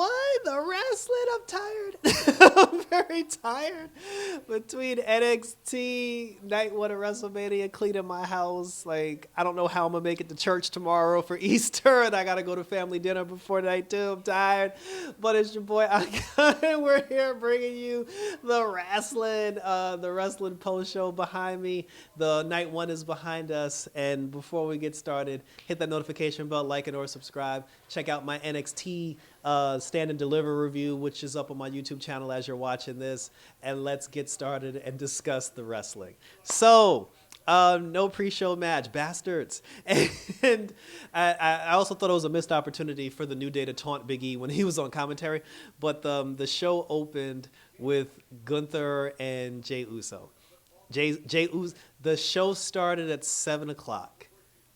one, the wrestling. I'm tired. I'm very tired. Between NXT, night one at WrestleMania, cleaning my house. Like, I don't know how I'm going to make it to church tomorrow for Easter, and I got to go to family dinner before night two. I'm tired. But it's your boy, Icon, and we're here bringing you the wrestling post show behind me. The night one is behind us. And before we get started, hit that notification bell, like it or subscribe. Check out my NXT Stand and Deliver review, which is up on my YouTube channel as you're watching this. And let's get started and discuss the wrestling. So, no pre-show match, bastards. And I also thought it was a missed opportunity for the New Day to taunt Big E when he was on commentary. But the show opened with Gunther and Jey Uso. The show started at 7 o'clock.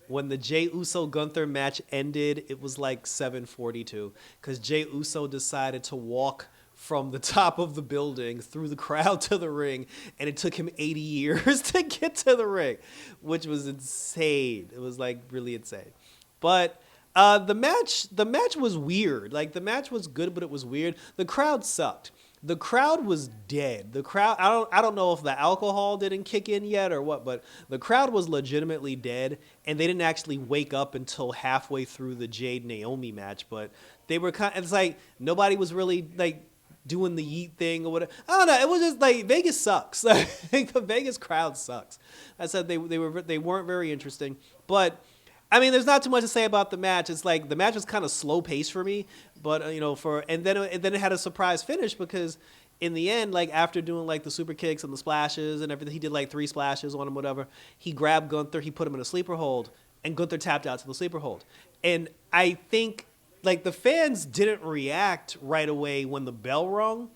When the Jey Uso Gunther match ended, it was like 7:42 because Jey Uso decided to walk from the top of the building through the crowd to the ring, and it took him 80 years to get to the ring, which was insane. It was like really insane. But the match was weird. Like, the match was good, but it was weird. The crowd sucked. The crowd was dead. The crowd, I don't know if the alcohol didn't kick in yet or what, but the crowd was legitimately dead, and they didn't actually wake up until halfway through the Jade Naomi match. But they were it's like nobody was really like doing the Yeet thing or whatever. I don't know. It was just like Vegas sucks. Like, the Vegas crowd sucks. I said they weren't very interesting, but I mean, there's not too much to say about the match. It's like the match was kind of slow paced for me, but and then it had a surprise finish because in the end, like after doing like the super kicks and the splashes and everything, he did like 3 splashes on him, whatever. He grabbed Gunther, he put him in a sleeper hold, and Gunther tapped out to the sleeper hold. And I think like the fans didn't react right away when the bell rung,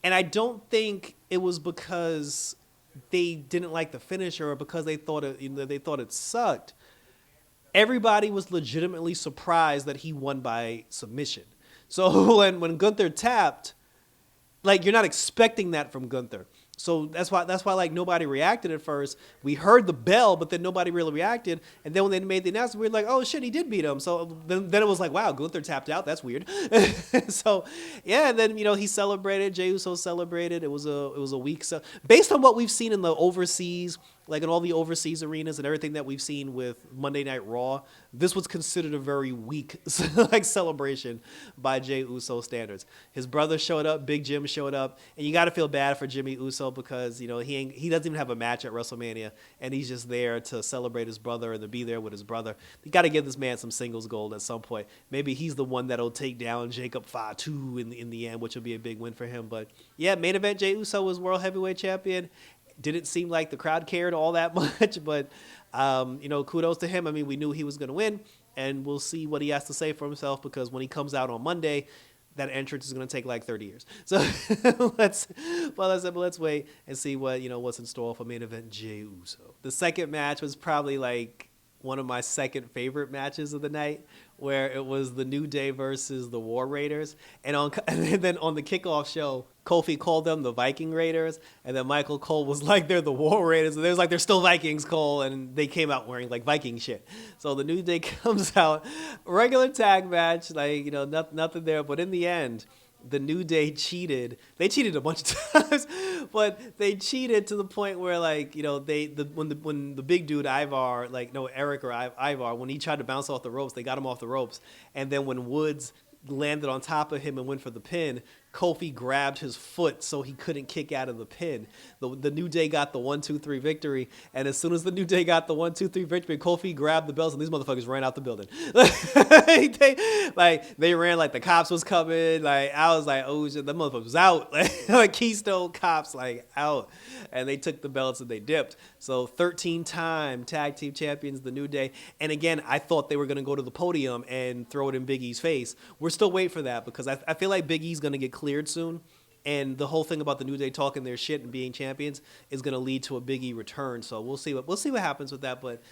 and I don't think it was because they didn't like the finisher or because they thought it sucked. Everybody was legitimately surprised that he won by submission. So when Gunther tapped, like, you're not expecting that from Gunther. So that's why like nobody reacted at first. We heard the bell, but then nobody really reacted. And then when they made the announcement, we were like, oh shit, he did beat him. So then it was like, wow, Gunther tapped out. That's weird. So yeah, and then he celebrated. Jey Uso celebrated. It was a week. So based on what we've seen in the overseas, like in all the overseas arenas and everything that we've seen with Monday Night Raw, this was considered a very weak like celebration by Jey Uso standards. His brother showed up, Big Jim showed up, and you got to feel bad for Jimmy Uso because he doesn't even have a match at WrestleMania, and he's just there to celebrate his brother and to be there with his brother. You got to give this man some singles gold at some point. Maybe he's the one that'll take down Jacob Fatu in the end, which will be a big win for him. But yeah, main event, Jey Uso was World Heavyweight Champion. Didn't seem like the crowd cared all that much, but kudos to him. I mean, we knew he was going to win, and we'll see what he has to say for himself because when he comes out on Monday, that entrance is going to take like 30 years. So let's wait and see what's in store for main event Jey Uso. The second match was probably like one of my second favorite matches of the night, where it was the New Day versus the War Raiders, and then on the kickoff show, Kofi called them the Viking Raiders, and then Michael Cole was like, they're the War Raiders, and there's like, they're still Vikings, Cole, and they came out wearing like Viking shit. So the New Day comes out, regular tag match, like, nothing there, but in the end, the New Day cheated. They cheated a bunch of times, but they cheated to the point where, like, when the big dude Ivar, Eric or Ivar, when he tried to bounce off the ropes, they got him off the ropes, and then when Woods landed on top of him and went for the pin, Kofi grabbed his foot so he couldn't kick out of the pin. The New Day got the 1-2-3 victory, and as soon as the New Day got the 1-2-3 victory, Kofi grabbed the belts, and these motherfuckers ran out the building. they ran like the cops was coming. Like, I was like, oh shit, the motherfuckers was out. Like Keystone Cops, like, out. And they took the belts and they dipped. So 13-time tag team champions, the New Day. And again, I thought they were going to go to the podium and throw it in Big E's face. We're still waiting for that because I feel like Big E's going to get cleared soon. And the whole thing about the New Day talking their shit and being champions is going to lead to a Big E return. So we'll see what happens with that. But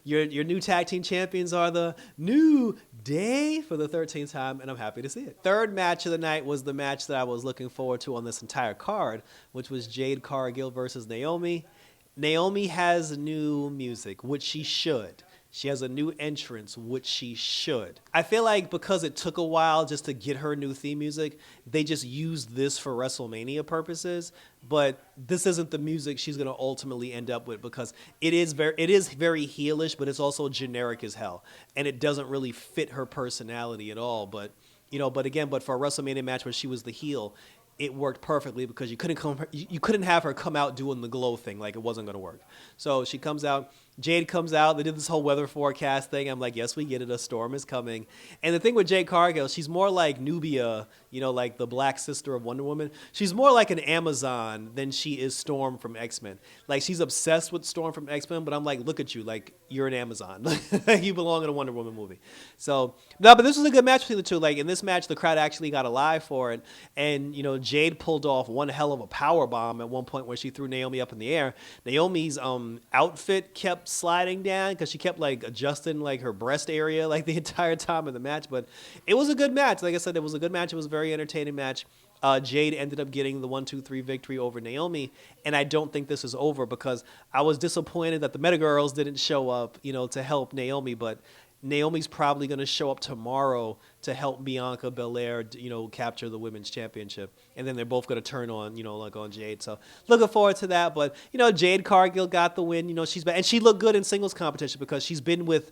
your new tag team champions are the New Day for the 13th time, and I'm happy to see it. Third match of the night was the match that I was looking forward to on this entire card, which was Jade Cargill versus Naomi. Naomi has new music, which she should. She has a new entrance, which she should. I feel like because it took a while just to get her new theme music, they just used this for WrestleMania purposes. But this isn't the music she's gonna ultimately end up with because it is very heelish, but it's also generic as hell, and it doesn't really fit her personality at all. But but for a WrestleMania match where she was the heel, it worked perfectly because you couldn't have her come out doing the glow thing, like it wasn't going to work. So she comes out, Jade comes out, they did this whole weather forecast thing. I'm like, yes, we get it, a storm is coming. And the thing with Jade Cargill, she's more like Nubia, like the black sister of Wonder Woman. She's more like an Amazon than she is Storm from X-Men. Like, she's obsessed with Storm from X-Men, but I'm like, look at you, like, you're an Amazon. You belong in a Wonder Woman movie. So, no, but this was a good match between the two. Like, in this match, the crowd actually got alive for it. And, Jade pulled off one hell of a power bomb at one point where she threw Naomi up in the air. Naomi's outfit kept sliding down because she kept like adjusting like her breast area like the entire time of the match. But it was a good match. Like I said, it was a good match. It was a very entertaining match. Jade ended up getting the 1-2-3 victory over Naomi, and I don't think this is over because I was disappointed that the Meta Girls didn't show up, to help Naomi, but Naomi's probably going to show up tomorrow to help Bianca Belair, capture the women's championship, and then they're both going to turn on, like on Jade. So looking forward to that. But Jade Cargill got the win. She's back, and she looked good in singles competition because she's been with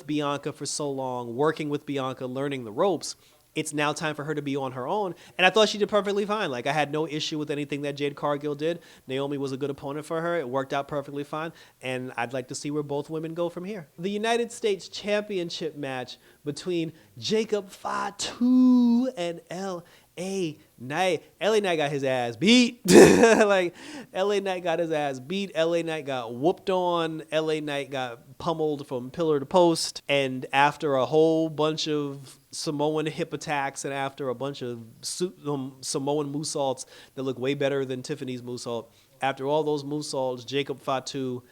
Bianca for so long, working with Bianca, learning the ropes. It's now time for her to be on her own. And I thought she did perfectly fine. Like, I had no issue with anything that Jade Cargill did. Naomi was a good opponent for her. It worked out perfectly fine. And I'd like to see where both women go from here. The United States Championship match between Jacob Fatu and L.A. Knight. LA Knight got his ass beat. Like, LA Knight got his ass beat. LA Knight got whooped on. LA Knight got pummeled from pillar to post. And after a whole bunch of Samoan hip attacks and after a bunch of Samoan moonsaults that look way better than Tiffany's moonsault, after all those moonsaults, Jacob Fatu,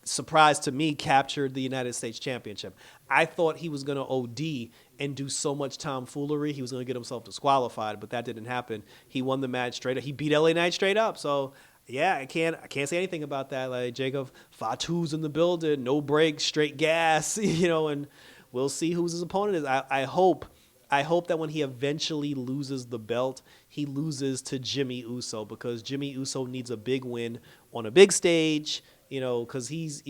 surprise to me, captured the United States Championship. I thought he was going to OD and do so much tomfoolery. He was going to get himself disqualified, but that didn't happen. He won the match straight up. He beat LA Knight straight up. So, yeah, I can't say anything about that. Like, Jacob Fatu's in the building, no brakes, straight gas, and we'll see who his opponent is. I hope that when he eventually loses the belt, he loses to Jimmy Uso because Jimmy Uso needs a big win on a big stage, because he's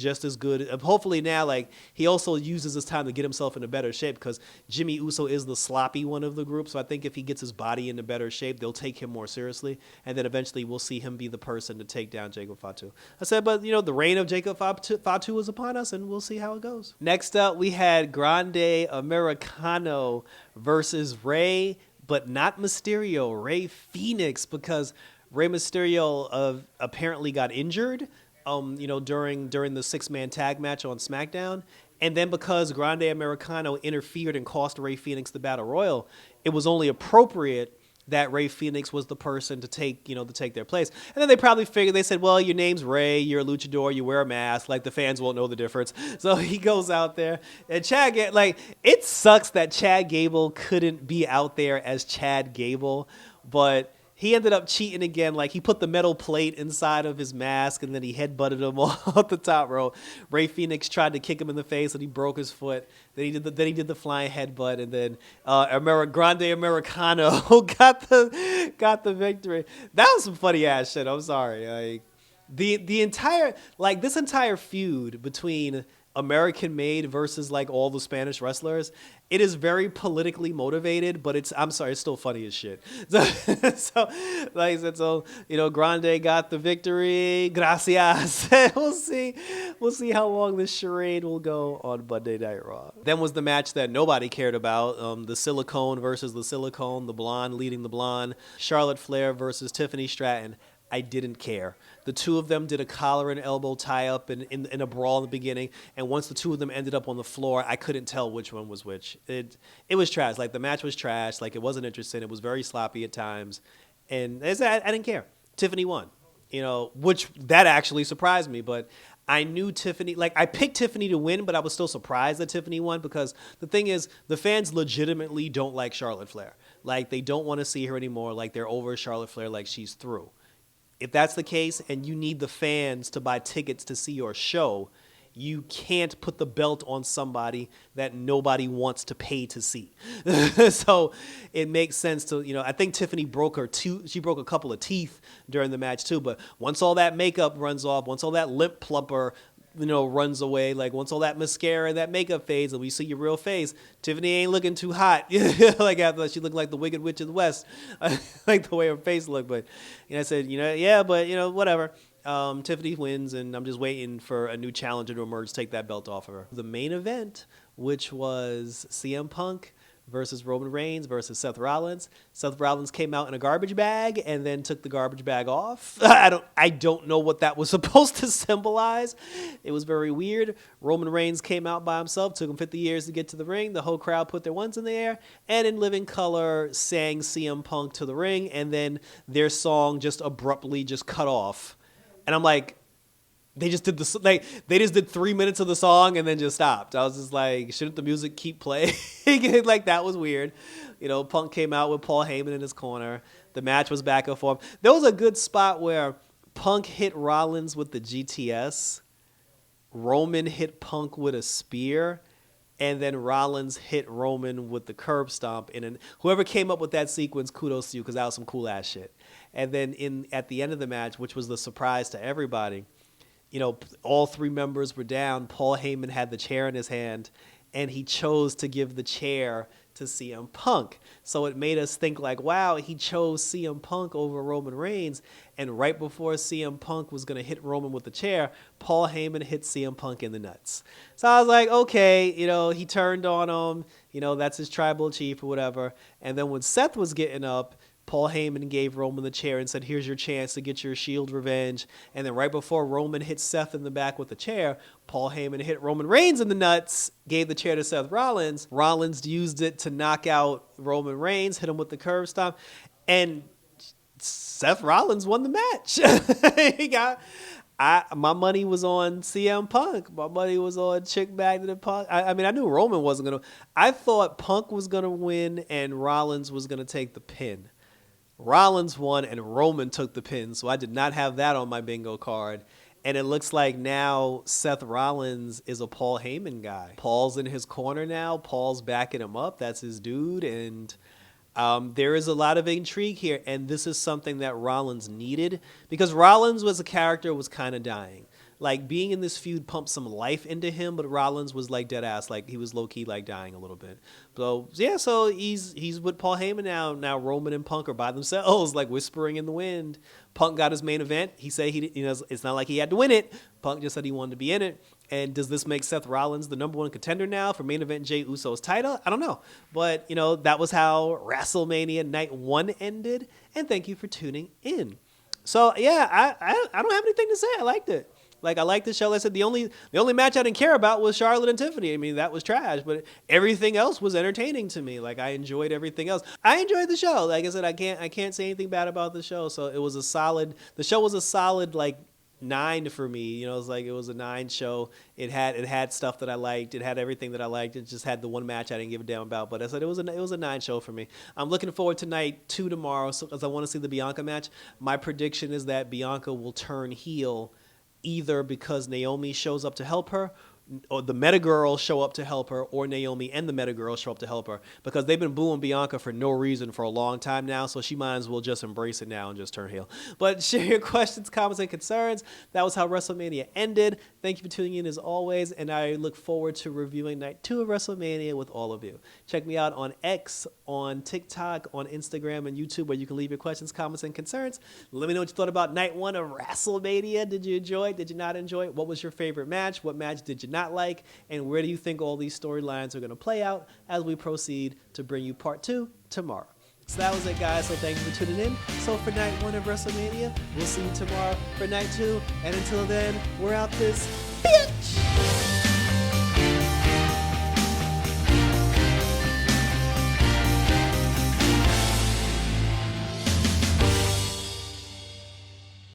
just as good. Hopefully now, like, he also uses this time to get himself into better shape because Jimmy Uso is the sloppy one of the group. So I think if he gets his body into better shape, they'll take him more seriously. And then eventually we'll see him be the person to take down Jacob Fatu. I said, but, the reign of Jacob Fatu is upon us, and we'll see how it goes. Next up, we had Grande Americano versus Rey, but not Mysterio, Rey Fenix, because Rey Mysterio apparently got injured during the 6-man tag match on SmackDown. And then because Grande Americano interfered and cost Rey Fenix the Battle Royal, it was only appropriate that Rey Fenix was the person to take their place. And then they probably figured, they said, well, your name's Rey, you're a luchador, you wear a mask, like the fans won't know the difference. So he goes out there and it sucks that Chad Gable couldn't be out there as Chad Gable, but he ended up cheating again. Like, he put the metal plate inside of his mask, and then he headbutted him off the top rope. Rey Fenix tried to kick him in the face, and he broke his foot. Then he did the flying headbutt, and then Grande Americano got the victory. That was some funny ass shit. I'm sorry. Like, the entire, like, this entire feud between American Made versus like all the Spanish wrestlers, it is very politically motivated, but it's still funny as shit. So like I said, Grande got the victory. Gracias. We'll see how long this charade will go on Monday Night Raw. Then was the match that nobody cared about, the Silicone versus the Silicone, the blonde leading the blonde, Charlotte Flair versus Tiffany Stratton. I didn't care. The two of them did a collar and elbow tie-up in a brawl in the beginning, and once the two of them ended up on the floor, I couldn't tell which one was which. It was trash. Like, the match was trash. Like, it wasn't interesting. It was very sloppy at times, and I didn't care. Tiffany won, which that actually surprised me, but I knew Tiffany, like, I picked Tiffany to win, but I was still surprised that Tiffany won because the thing is, the fans legitimately don't like Charlotte Flair. Like, they don't want to see her anymore. Like, they're over Charlotte Flair, like she's through. If that's the case and you need the fans to buy tickets to see your show, you can't put the belt on somebody that nobody wants to pay to see. So it makes sense to, I think Tiffany broke she broke a couple of teeth during the match too, but once all that makeup runs off, once all that lip plumper, runs away, like once all that mascara, that makeup fades, and we see your real face, Tiffany ain't looking too hot. Like after she looked like the Wicked Witch of the West, like the way her face looked. But I said, yeah, but whatever. Tiffany wins, and I'm just waiting for a new challenger to emerge, take that belt off of her. The main event, which was CM Punk versus Roman Reigns versus Seth Rollins. Seth Rollins came out in a garbage bag and then took the garbage bag off. I don't know what that was supposed to symbolize. It was very weird. Roman Reigns came out by himself. Took him 50 years to get to the ring. The whole crowd put their ones in the air and in living color sang CM Punk to the ring, and then their song just abruptly just cut off. And I'm like, they just did they just did 3 minutes of the song and then just stopped. I was just like, shouldn't the music keep playing? Like, that was weird. Punk came out with Paul Heyman in his corner. The match was back and forth. There was a good spot where Punk hit Rollins with the GTS. Roman hit Punk with a spear. And then Rollins hit Roman with the curb stomp. And whoever came up with that sequence, kudos to you, because that was some cool ass shit. And then at the end of the match, which was the surprise to everybody, all three members were down. Paul Heyman had the chair in his hand, and he chose to give the chair to CM Punk. So it made us think like, wow, he chose CM Punk over Roman Reigns. And right before CM Punk was going to hit Roman with the chair, Paul Heyman hit CM Punk in the nuts. So I was like, okay, he turned on him. That's his tribal chief or whatever. And then when Seth was getting up, Paul Heyman gave Roman the chair and said, here's your chance to get your Shield revenge. And then right before Roman hit Seth in the back with the chair, Paul Heyman hit Roman Reigns in the nuts, gave the chair to Seth Rollins. Rollins used it to knock out Roman Reigns, hit him with the curb stomp, and Seth Rollins won the match. My money was on CM Punk. My money was on Chick Magnet and Punk. I knew Roman wasn't going to. I thought Punk was going to win and Rollins was going to take the pin. Rollins won and Roman took the pin, so I did not have that on my bingo card. And it looks like now Seth Rollins is a Paul Heyman guy. Paul's in his corner now. Paul's backing him up. That's his dude. And there is a lot of intrigue here. And this is something that Rollins needed, because Rollins was a character was kind of dying. Like, being in this feud pumped some life into him, but Rollins was like dead ass. Like, he was low key like dying a little bit. So yeah, so he's with Paul Heyman now. Now Roman and Punk are by themselves, like whispering in the wind. Punk got his main event. He said it's not like he had to win it. Punk just said he wanted to be in it. And does this make Seth Rollins the #1 contender now for main event Jey Uso's title? I don't know. But, that was how WrestleMania Night 1 ended. And thank you for tuning in. So, yeah, I don't have anything to say. I liked it. Like, I liked the show. Like I said, the only match I didn't care about was Charlotte and Tiffany. I mean, that was trash, but everything else was entertaining to me. Like, I enjoyed everything else. I enjoyed the show. Like I said, I can't say anything bad about the show. So the show was a solid, like, 9 for me. It was a 9 show. It had stuff that I liked. It had everything that I liked. It just had the one match I didn't give a damn about. But I said it was a 9 show for me. I'm looking forward to night 2 tomorrow, because I want to see the Bianca match. My prediction is that Bianca will turn heel, either because Naomi shows up to help her, or the Meta Girls show up to help her, or Naomi and the Meta Girls show up to help her, because they've been booing Bianca for no reason for a long time now, so she might as well just embrace it now and just turn heel. But share your questions, comments, and concerns. That was how WrestleMania ended. Thank you for tuning in as always, and I look forward to reviewing Night 2 of WrestleMania with all of you. Check me out on X, on TikTok, on Instagram, and YouTube, where you can leave your questions, comments, and concerns. Let me know what you thought about Night 1 of WrestleMania. Did you enjoy it? Did you not enjoy it? What was your favorite match? What match did you not like? And where do you think all these storylines are going to play out as we proceed to bring you part 2 tomorrow? So that was it, guys. So thank you for tuning in. So for Night 1 of WrestleMania, we'll see you tomorrow for Night 2. And until then, we're out this bitch.